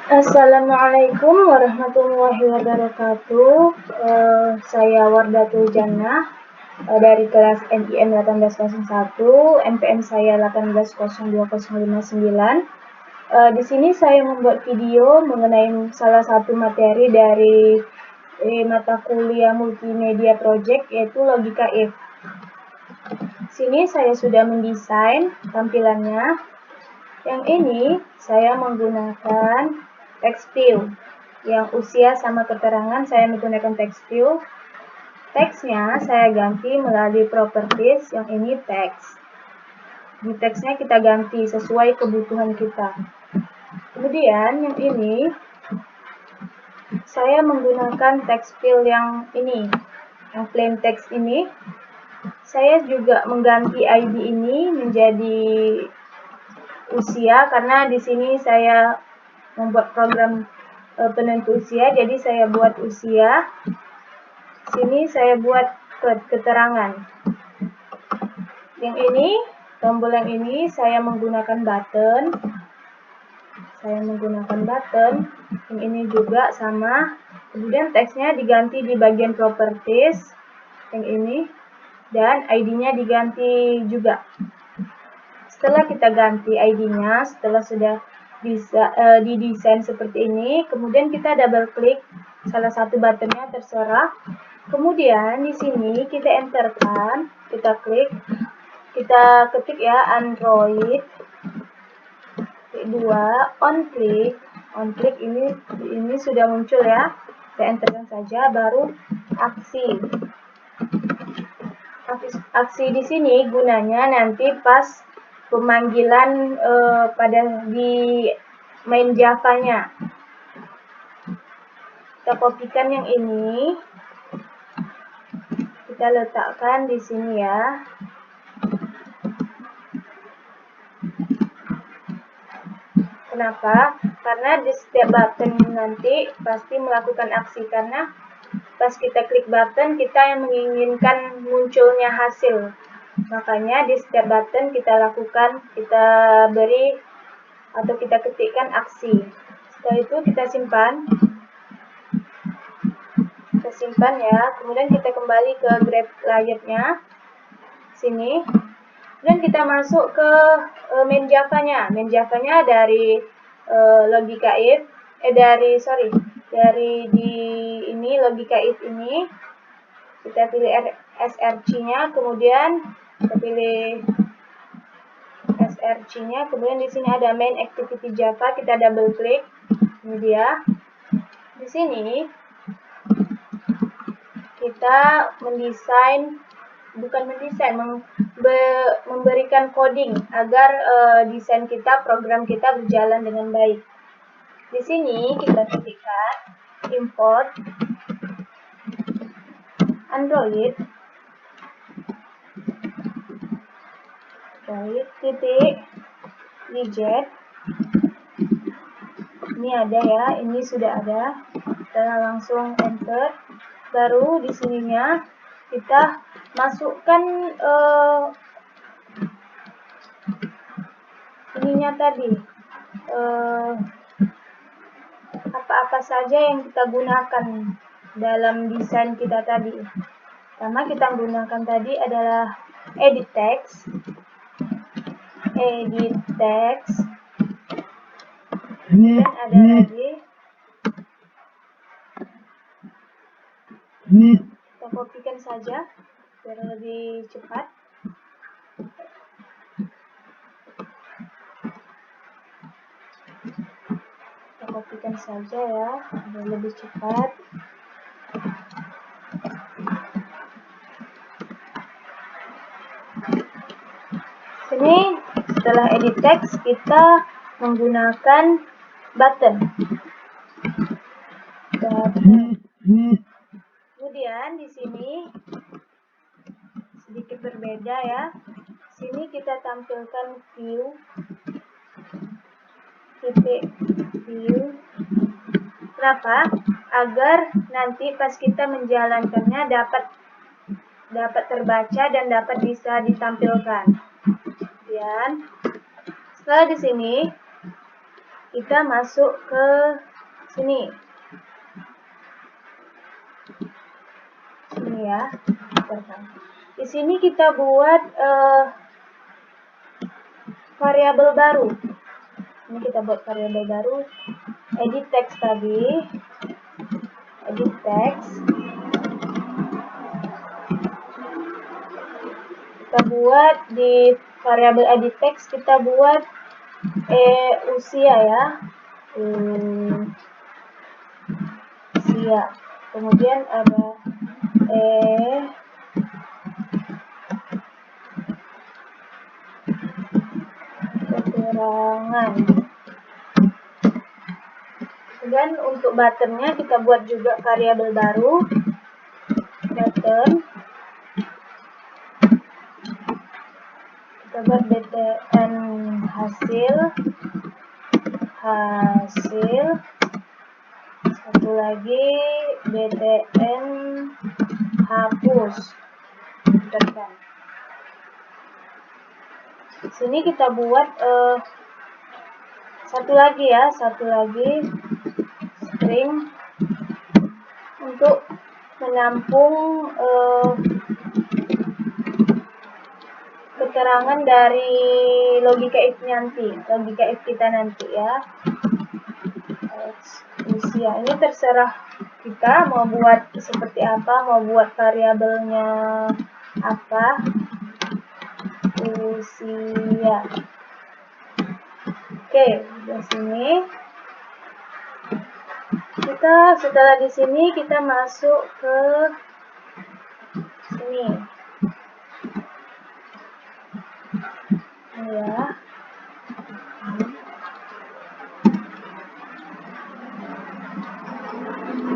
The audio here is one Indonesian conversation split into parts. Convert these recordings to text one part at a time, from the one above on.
Assalamualaikum warahmatullahi wabarakatuh. Saya Wardatul Jannah dari kelas NIM 1801, NPM saya 1802059. Di sini saya membuat video mengenai salah satu materi dari mata kuliah multimedia project, yaitu logika if. Sini saya sudah mendesain tampilannya. Yang ini saya menggunakan text view. Yang usia sama keterangan saya menggunakan text view. Teksnya saya ganti melalui properties. Yang ini text. Di teksnya kita ganti sesuai kebutuhan kita. Kemudian yang ini saya menggunakan text field yang ini, yang plain text ini. Saya juga mengganti ID ini menjadi usia, karena di sini saya membuat program penentu usia, jadi saya buat usia. Sini saya buat keterangan. Yang ini, tombol yang ini saya menggunakan button. Yang ini juga sama. Kemudian teksnya diganti di bagian properties. Yang ini. Dan ID-nya diganti juga. Setelah kita ganti ID-nya, setelah sudah bisa didesain seperti ini, kemudian kita double klik salah satu buttonnya, terserah. Kemudian di sini kita enterkan, kita klik, kita ketik ya Android. Klik 2, on click ini sudah muncul ya. Kita enterkan saja, baru aksi. Aksi di sini gunanya nanti pas pemanggilan di main Java-nya. Kita kopikan yang ini, kita letakkan di sini ya. Kenapa? Karena di setiap button nanti pasti melakukan aksi, karena pas kita klik button kita yang menginginkan munculnya hasil. Makanya di setiap button kita lakukan, kita beri atau kita ketikkan aksi. Setelah itu kita simpan. Kita simpan ya. Kemudian kita kembali ke grab layarnya. Sini. Dan kita masuk ke main Java-nya. Main Java-nya dari logika if, dari di ini logika if ini. Kita pilih src-nya, kemudian kita pilih src-nya, kemudian di sini ada main activity Java, kita double klik. Ini dia. Di sini kita memberikan coding agar desain kita, program kita berjalan dengan baik. Di sini kita ketikkan import Android titik widget. Ini ada ya, ini sudah ada. Kita langsung enter. Baru di sininya kita masukkan ininya tadi, apa-apa saja yang kita gunakan dalam desain kita tadi. Pertama kita gunakan tadi adalah edit text. Dan ada lagi, kita kopikan saja biar lebih cepat. Kita kopikan saja ya biar lebih cepat. Sini setelah edit text kita menggunakan button. Kemudian di sini sedikit berbeda ya. Sini kita tampilkan view. Kenapa? Agar nanti pas kita menjalankannya dapat terbaca dan dapat bisa ditampilkan. Kemudian setelah di sini kita masuk ke sini. Sini ya. Di sini kita buat variabel baru. Ini kita buat variabel baru. Edit text tadi. Edit text. Kita buat di variabel edit text, kita buat usia ya. Usia. Kemudian ada keterangan. Dan untuk buttonnya kita buat juga variabel baru, button. Kita buat btn hasil. Satu lagi btn hapus. Tekan. Sini kita buat satu lagi string untuk menampung keterangan dari logika if kita nanti ya. Usia ini terserah kita mau buat seperti apa, mau buat variabelnya apa. Usia. Oke, di sini setelah di sini kita masuk ke sini. Ini ya.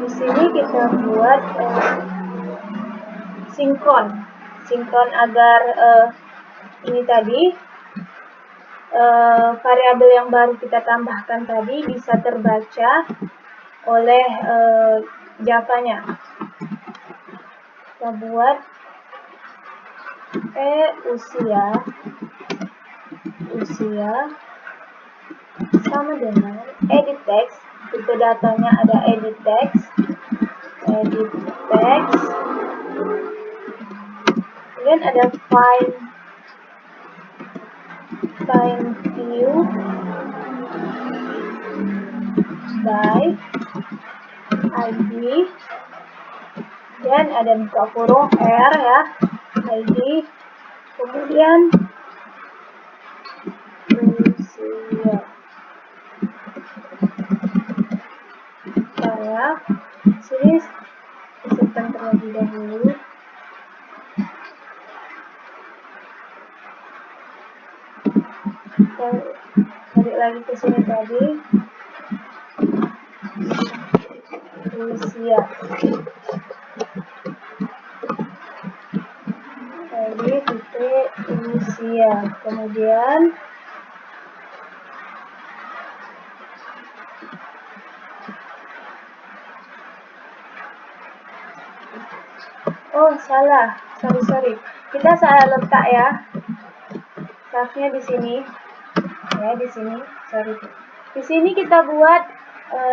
Di sini kita buat sinkron agar ini tadi variabel yang baru kita tambahkan tadi bisa terbaca oleh Java-nya. Kita buat usia sama dengan edit text. Tipe datanya ada edit text. Kemudian ada find view by ID, dan ada buka kurung R ya, ID, kemudian usia. Saya sini simpan terlebih dahulu. Balik lagi ke sini tadi. Usia. Tadi titik usia. Kemudian salah. Sorry. Kita salah letak ya. Tab-nya di sini. Ya, di sini. Sorry. Di sini kita buat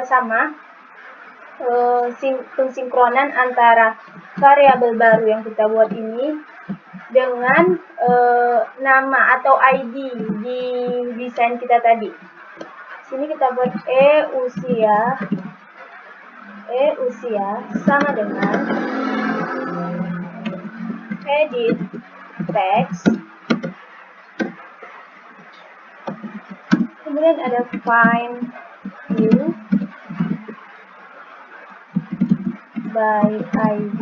sama pensinkronan antara variabel baru yang kita buat ini dengan nama atau ID di desain kita tadi. Sini kita buat usia sama dengan edit text. Kemudian ada find view by ID,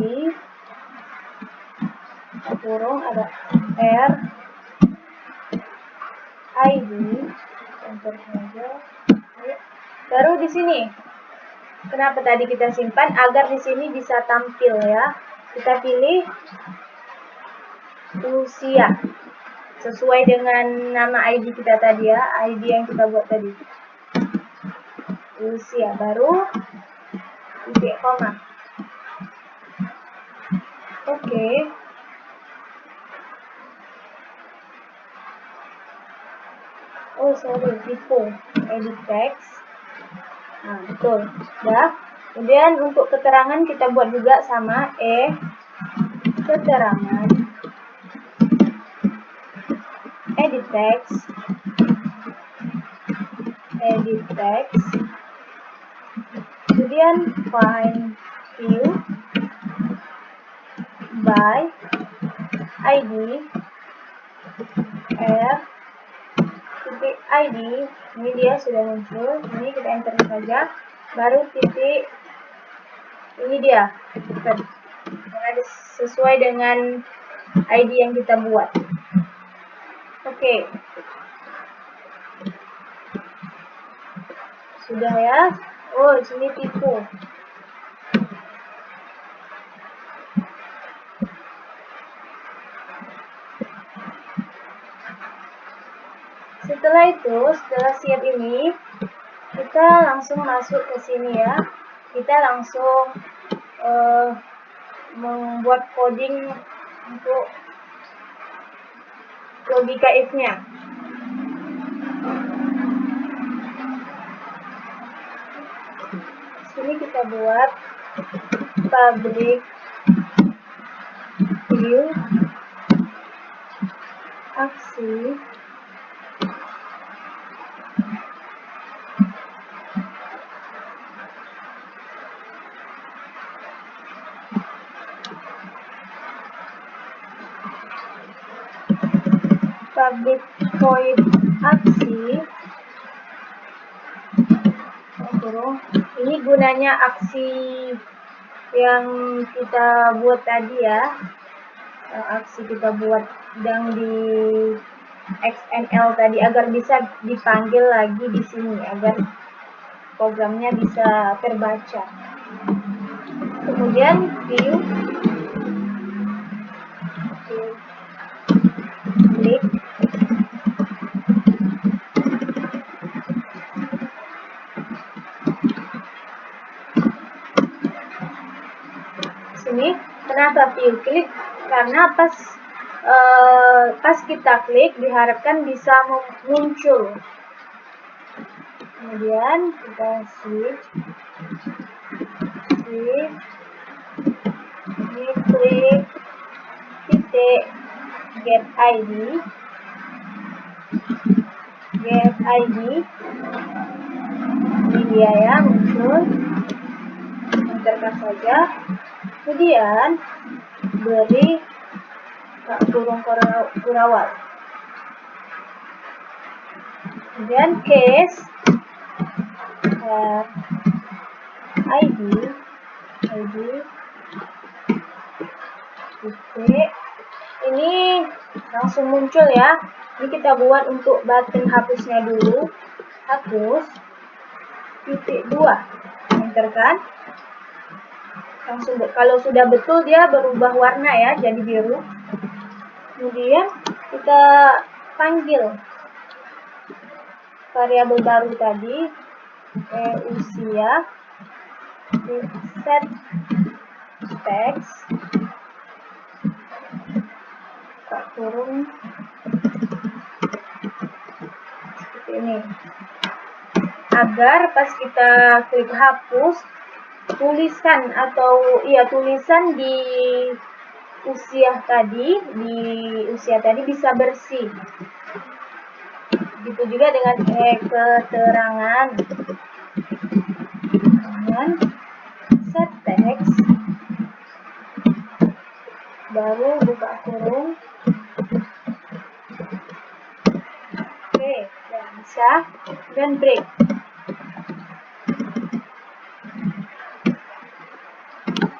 kurung ada R ID, enter saja. Baru di sini. Kenapa tadi kita simpan? Agar di sini bisa tampil ya. Kita pilih usia sesuai dengan nama ID kita tadi ya, ID yang kita buat tadi. Usia, baru titik koma. Oke. Oh sorry, tipe edit text. Nah betul, udah. Kemudian untuk keterangan kita buat juga sama keterangan edit text kemudian find view by id titik id. Ini dia sudah muncul, ini kita enter saja, baru titik, ini dia karena sesuai dengan id yang kita buat. Oke. Sudah ya. Oh, di sini tipu. Setelah itu, setelah siap ini, kita langsung masuk ke sini ya. Kita langsung membuat coding untuk logika if-nya. Sini kita buat public view aksi public void aksi. Ini gunanya aksi yang kita buat tadi ya, aksi kita buat yang di XML tadi agar bisa dipanggil lagi di sini agar programnya bisa terbaca. Kemudian view klik sini. Kenapa view klik? Karena pas kita klik diharapkan bisa muncul. Kemudian kita switch ini klik titik get id ini dia ya, muncul, enterkan saja, kemudian beri kurung kurawal, kemudian case id titik, ini langsung muncul ya. Ini kita buat untuk button hapusnya dulu, hapus titik 2, enterkan. Langsung kalau sudah betul dia berubah warna ya, jadi biru. Kemudian kita panggil variabel baru tadi, usia, set text kurung seperti ini, agar pas kita klik hapus tulisan di usia tadi bisa bersih. Begitu juga dengan keterangan dengan set text baru buka kurung. Oke, dan bisa dan break.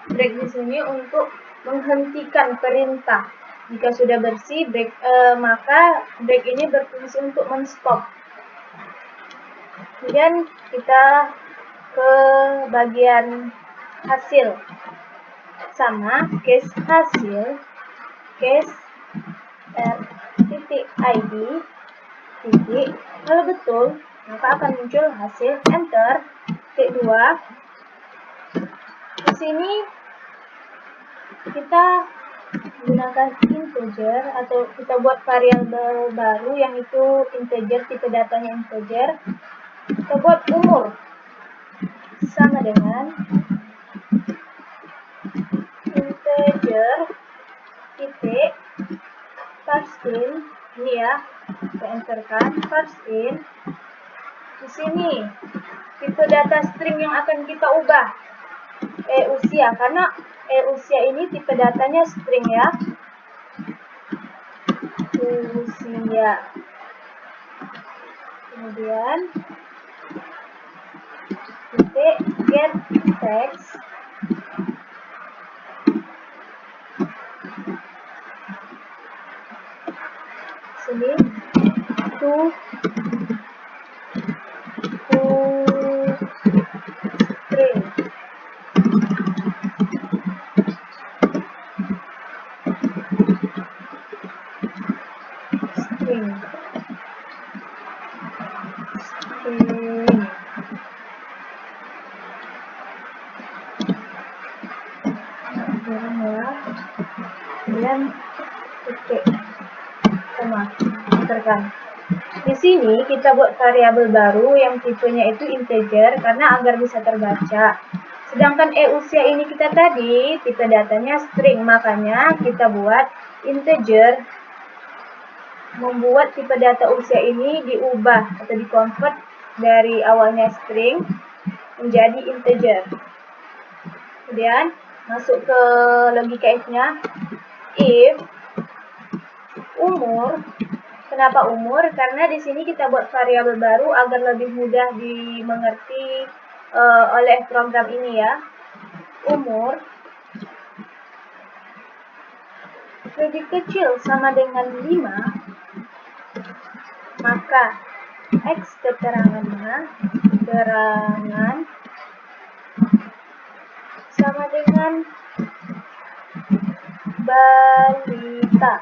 Break di sini untuk menghentikan perintah. Jika sudah bersih, maka break ini berfungsi untuk men-stop. Kemudian kita ke bagian hasil, sama case hasil, case id titik, kalau betul maka akan muncul hasil, enter, titik 2. Di sini kita Gunakan integer atau kita buat variabel baru yang itu integer, tipe datanya integer. Kita buat umur sama dengan integer titik parseInt, ini ya, kita enterkan parseInt. Di sini tipe data string yang akan kita ubah usia, karena usia ini tipe datanya string ya, usia. Kemudian titik get text sini to string. Kemudian titik sama enterkan. Di sini kita buat variabel baru yang tipenya itu integer karena agar bisa terbaca. Sedangkan usia ini kita tadi tipe datanya string, makanya kita buat integer. Membuat tipe data usia ini diubah atau dikonvert dari awalnya string menjadi integer. Kemudian masuk ke logika if-nya. If umur, kenapa umur? Karena di sini kita buat variabel baru agar lebih mudah dimengerti oleh program ini ya. Umur lebih kecil sama dengan 5, maka X keterangannya sama dengan balita.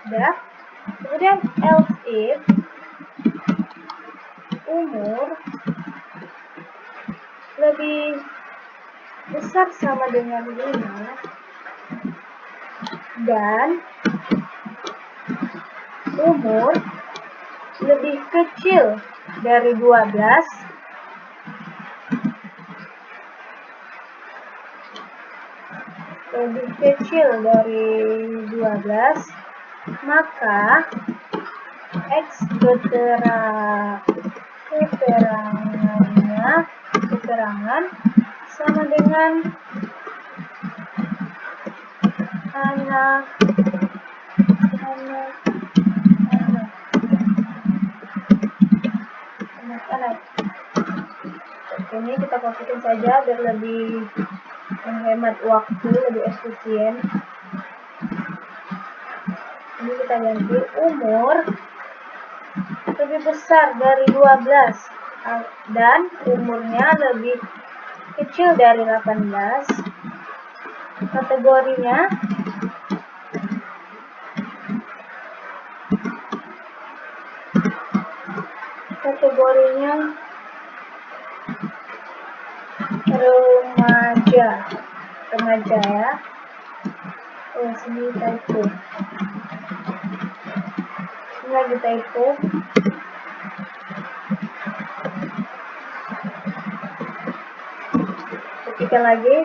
Udah. Kemudian else if umur lebih besar sama dengan 5 dan umur lebih kecil dari 12, maka X keterangan sama dengan anak. Ini kita fokusin saja biar lebih menghemat waktu, lebih efisien. Ini kita ganti umur lebih besar dari 12 dan umurnya lebih kecil dari 18. Kategorinya remaja ya. Oh, sini typo. Ini lagi typo. Ketikkan lagi.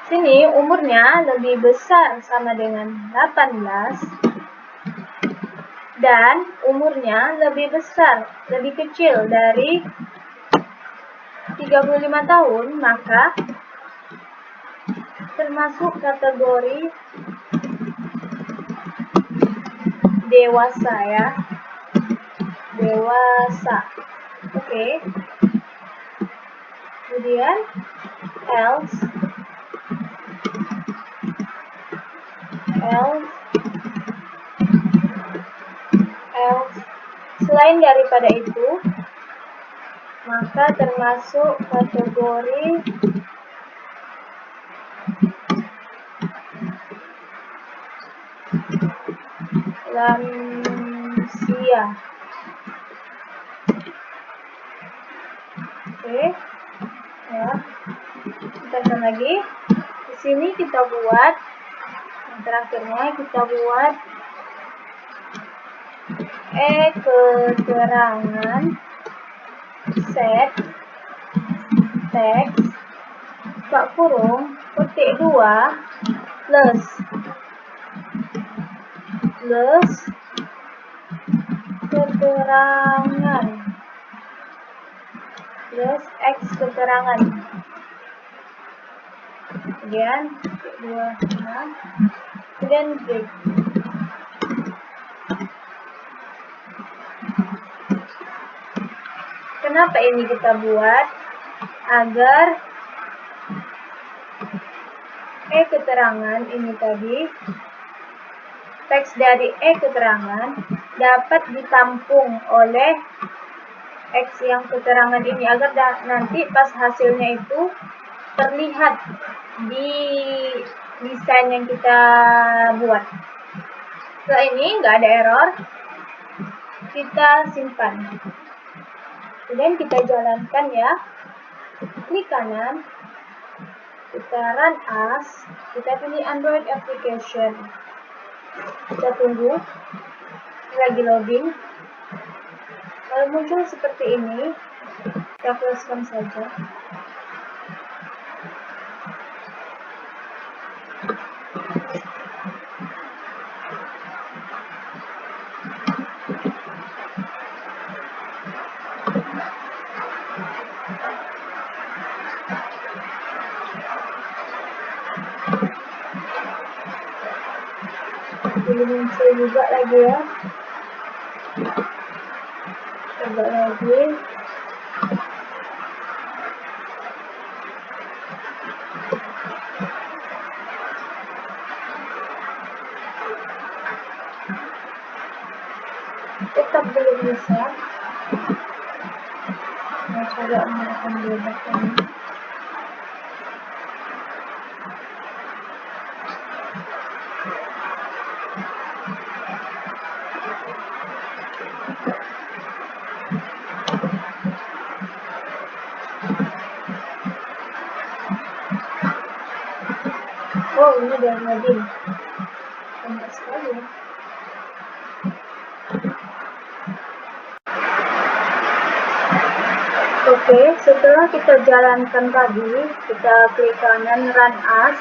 Sini umurnya lebih besar sama dengan 18 dan umurnya lebih kecil dari 35 tahun, maka termasuk kategori dewasa ya. Dewasa. Oke. Kemudian else selain daripada itu, maka termasuk kategori lansia. Oke. Ya. tekan lagi. Di sini kita buat yang terakhirnya, kita buat keterangan set teks buka kurung petik 2 plus keterangan plus X keterangan, kemudian petik 2 kemudian break. Kenapa ini kita buat? Agar keterangan ini tadi, teks dari keterangan dapat ditampung oleh X yang keterangan ini, agar nanti pas hasilnya itu terlihat di desain yang kita buat. Setelah ini nggak ada error, kita simpan. Kemudian kita jalankan ya. Klik kanan, kita run as, kita pilih Android application. Kita tunggu, lagi loading. Kalau muncul seperti ini, kita close-kan saja. Belum muncul juga lagi ya. Coba lagi. Tetap belum bisa. Nah, coba menekan button. Oh, ini udah loading. Lambat sekali ya. Oke, setelah kita jalankan tadi, kita klik kanan run as,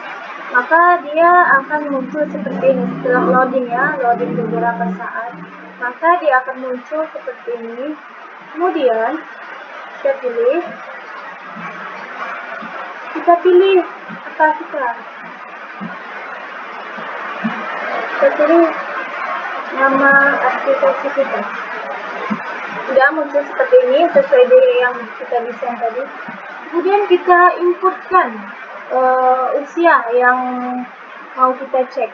maka dia akan muncul seperti ini. Setelah loading ya, loading beberapa saat, maka dia akan muncul seperti ini. Kemudian kita pilih apa kita pilih nama aplikasi kita. Sudah muncul seperti ini sesuai dari yang kita desain tadi. Kemudian kita inputkan usia yang mau kita cek.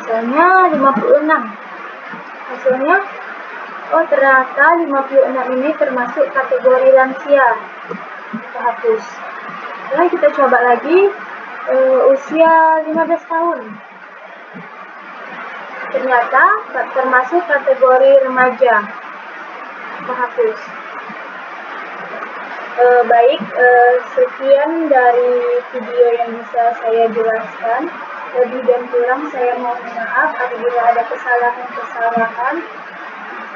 Misalnya 56. Hasilnya, oh ternyata 56 ini termasuk kategori lansia. Kita hapus. Lalu kita coba lagi usia 15 tahun. Ternyata termasuk kategori remaja. Kita hapus. Baik, sekian dari video yang bisa saya jelaskan. Lebih dan kurang saya mohon maaf apabila ada kesalahan-kesalahan.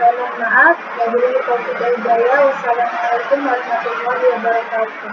Saya mohon maaf. Wabillahi taufiq wal hidayah. Wassalamualaikum warahmatullahi wabarakatuh.